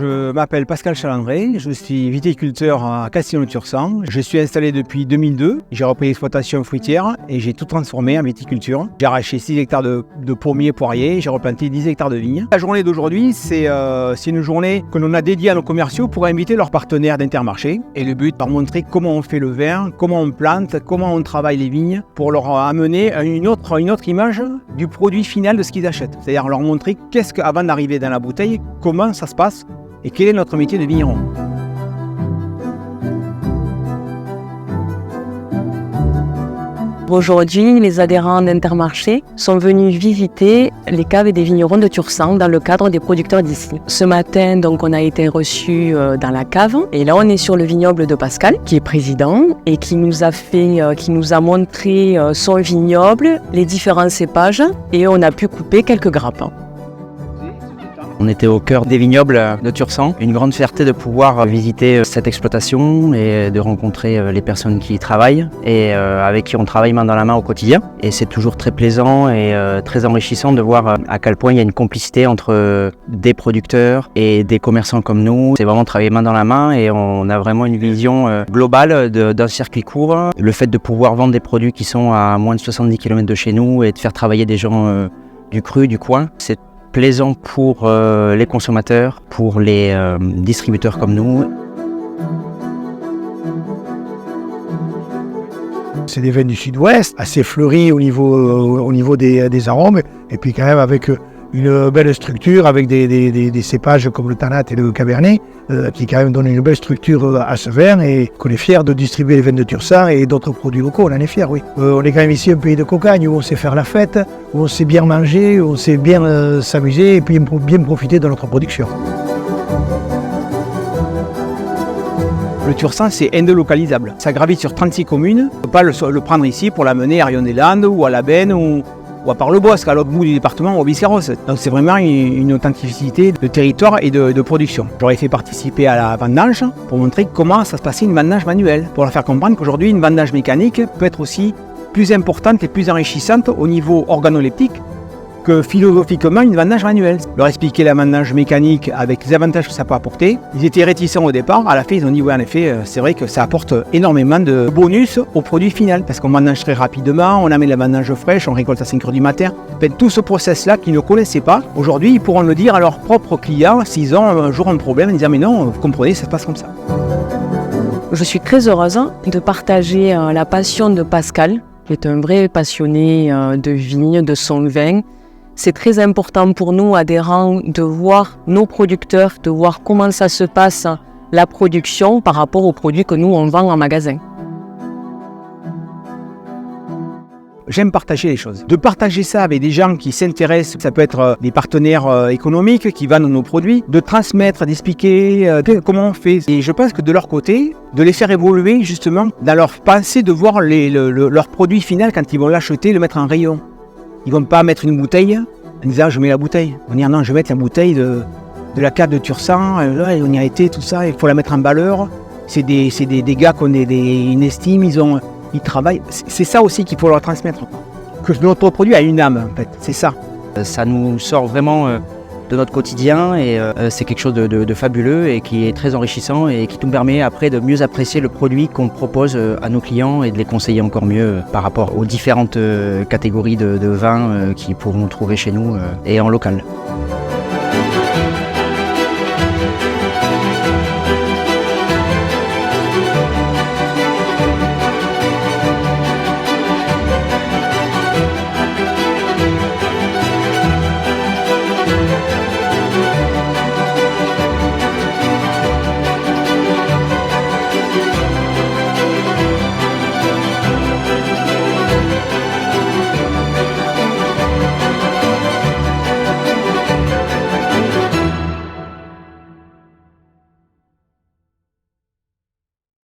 Je m'appelle Pascal Chalandré, je suis viticulteur à Castillon-le-Tursan. Je suis installé depuis 2002, j'ai repris l'exploitation fruitière et j'ai tout transformé en viticulture. J'ai arraché 6 hectares de pommiers poiriers, j'ai replanté 10 hectares de vignes. La journée d'aujourd'hui, c'est une journée que l'on a dédiée à nos commerciaux pour inviter leurs partenaires d'Intermarché. Et le but, c'est de montrer comment on fait le vin, comment on plante, comment on travaille les vignes, pour leur amener une autre image du produit final de ce qu'ils achètent. C'est-à-dire leur montrer avant d'arriver dans la bouteille, comment ça se passe et quel est notre métier de vigneron. Aujourd'hui, les adhérents d'Intermarché sont venus visiter les caves des vignerons de Tursan dans le cadre des producteurs d'ici. Ce matin, donc, on a été reçus dans la cave et là, on est sur le vignoble de Pascal, qui est président et qui nous a montré son vignoble, les différents cépages et on a pu couper quelques grappes. On était au cœur des vignobles de Tursan. Une grande fierté de pouvoir visiter cette exploitation et de rencontrer les personnes qui y travaillent et avec qui on travaille main dans la main au quotidien. Et c'est toujours très plaisant et très enrichissant de voir à quel point il y a une complicité entre des producteurs et des commerçants comme nous. C'est vraiment travailler main dans la main et on a vraiment une vision globale d'un circuit court. Le fait de pouvoir vendre des produits qui sont à moins de 70 km de chez nous et de faire travailler des gens du cru, du coin, c'est plaisant pour les consommateurs, pour les distributeurs comme nous. C'est des vins du sud-ouest, assez fleuris au niveau des arômes, et puis quand même avec une belle structure, avec des cépages comme le Tannat et le Cabernet, qui quand même donnent une belle structure à ce vin, et qu'on est fiers de distribuer les vins de Tursan et d'autres produits locaux, on en est fiers, oui. On est quand même ici un pays de cocagne, où on sait faire la fête, où on sait bien manger, où on sait bien s'amuser, et puis bien profiter de notre production. Le Tursan, c'est indélocalisable. Ça gravite sur 36 communes. On ne peut pas le prendre ici pour l'amener à Rion-des-Landes ou à La Benne ou à Parle-Bosque, à l'autre bout du département, au Biscarrosse. Donc c'est vraiment une authenticité de territoire et de production. J'aurais fait participer à la vendange pour montrer comment ça se passait une vendange manuelle, pour leur faire comprendre qu'aujourd'hui une vendange mécanique peut être aussi plus importante et plus enrichissante au niveau organoleptique que philosophiquement une vendange manuelle. Leur expliquer la vendange mécanique avec les avantages que ça peut apporter. Ils étaient réticents au départ, à la fin ils ont dit oui en effet c'est vrai que ça apporte énormément de bonus au produit final parce qu'on vendange très rapidement, on amène la vendange fraîche, on récolte à 5 h du matin. Tout ce process là qu'ils ne connaissaient pas, aujourd'hui ils pourront le dire à leurs propres clients s'ils ont un jour un problème en disant mais non vous comprenez ça se passe comme ça. Je suis très heureuse de partager la passion de Pascal, qui est un vrai passionné de vigne, de son vin. C'est très important pour nous, adhérents, de voir nos producteurs, de voir comment ça se passe, la production, par rapport aux produits que nous, on vend en magasin. J'aime partager les choses. De partager ça avec des gens qui s'intéressent, ça peut être des partenaires économiques qui vendent nos produits, de transmettre, d'expliquer comment on fait. Et je pense que de leur côté, de les faire évoluer justement dans leur pensée, de voir leur produit final quand ils vont l'acheter, le mettre en rayon. Ils ne vont pas mettre une bouteille en disant je mets la bouteille. Ils vont dire non, je vais mettre la bouteille de la cave de Tursan, là on y a été, tout ça, il faut la mettre en valeur. C'est des gars qui ont une estime, ils travaillent. C'est ça aussi qu'il faut leur transmettre. Que notre produit a une âme en fait, c'est ça. Ça nous sort vraiment de notre quotidien et c'est quelque chose de fabuleux et qui est très enrichissant et qui nous permet après de mieux apprécier le produit qu'on propose à nos clients et de les conseiller encore mieux par rapport aux différentes catégories de vins qu'ils pourront trouver chez nous et en local.